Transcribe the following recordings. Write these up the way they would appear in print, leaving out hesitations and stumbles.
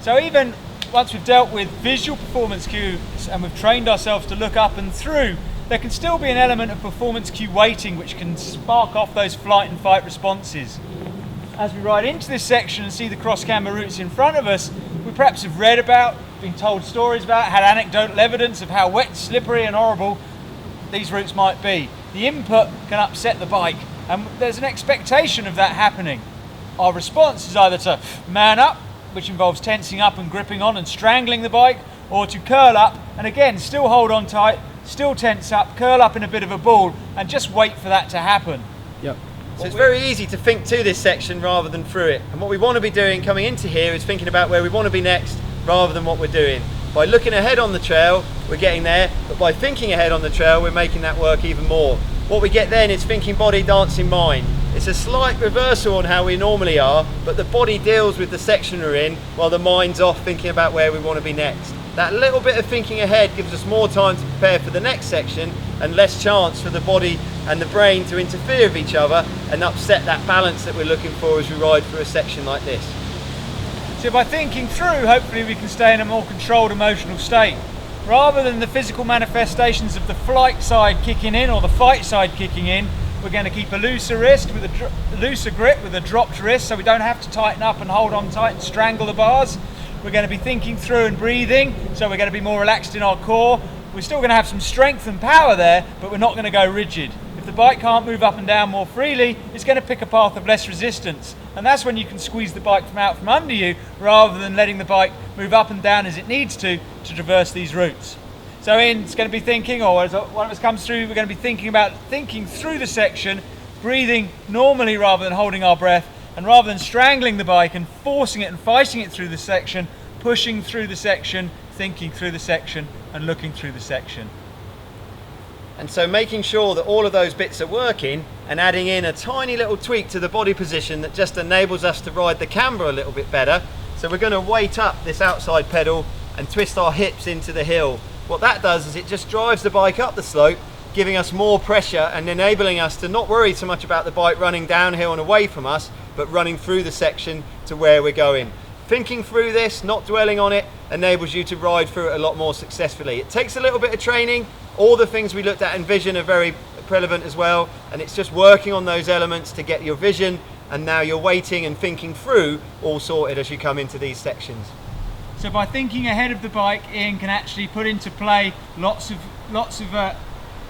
So even once we've dealt with visual performance cues and we've trained ourselves to look up and through, there can still be an element of performance cue weighting which can spark off those flight and fight responses. As we ride into this section and see the cross-camber routes in front of us, we perhaps have read about, been told stories about, had anecdotal evidence of how wet, slippery and horrible these routes might be. The input can upset the bike, and there's an expectation of that happening. Our response is either to man up, which involves tensing up and gripping on and strangling the bike, or to curl up and again still hold on tight, still tense up, curl up in a bit of a ball and just wait for that to happen. Yep. So it's very easy to think to this section rather than through it, and what we want to be doing coming into here is thinking about where we want to be next rather than what we're doing. By looking ahead on the trail we're getting there, but by thinking ahead on the trail we're making that work even more. What we get then is thinking body, dancing mind. It's a slight reversal on how we normally are, but the body deals with the section we're in while the mind's off thinking about where we want to be next. That little bit of thinking ahead gives us more time to prepare for the next section and less chance for the body and the brain to interfere with each other and upset that balance that we're looking for as we ride through a section like this. So by thinking through, hopefully we can stay in a more controlled emotional state. Rather than the physical manifestations of the flight side kicking in or the fight side kicking in, we're going to keep a looser wrist with a looser grip with a dropped wrist, so we don't have to tighten up and hold on tight and strangle the bars. We're going to be thinking through and breathing, so we're going to be more relaxed in our core. We're still going to have some strength and power there, but we're not going to go rigid. If the bike can't move up and down more freely, it's going to pick a path of less resistance. And that's when you can squeeze the bike out from under you, rather than letting the bike move up and down as it needs to traverse these routes. So Ian's going to be thinking, or as one of us comes through, we're going to be thinking about thinking through the section, breathing normally rather than holding our breath, and rather than strangling the bike and forcing it and fighting it through the section, pushing through the section, thinking through the section and looking through the section. And so making sure that all of those bits are working and adding in a tiny little tweak to the body position that just enables us to ride the camber a little bit better. So we're going to weight up this outside pedal and twist our hips into the hill. What that does is it just drives the bike up the slope, giving us more pressure and enabling us to not worry so much about the bike running downhill and away from us, but running through the section to where we're going. Thinking through this, not dwelling on it, enables you to ride through it a lot more successfully. It takes a little bit of training. All the things we looked at in vision are very relevant as well, and it's just working on those elements to get your vision and now your weighting and thinking through all sorted as you come into these sections. So by thinking ahead of the bike, Ian can actually put into play lots of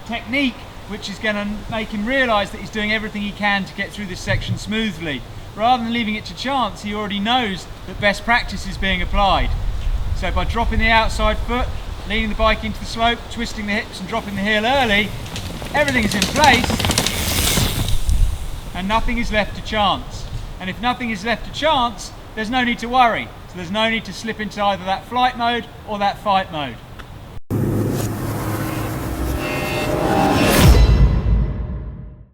technique, which is going to make him realise that he's doing everything he can to get through this section smoothly. Rather than leaving it to chance, he already knows that best practice is being applied. So by dropping the outside foot, leading the bike into the slope, twisting the hips and dropping the heel early, everything is in place and nothing is left to chance. And if nothing is left to chance, there's no need to worry. So there's no need to slip into either that flight mode or that fight mode.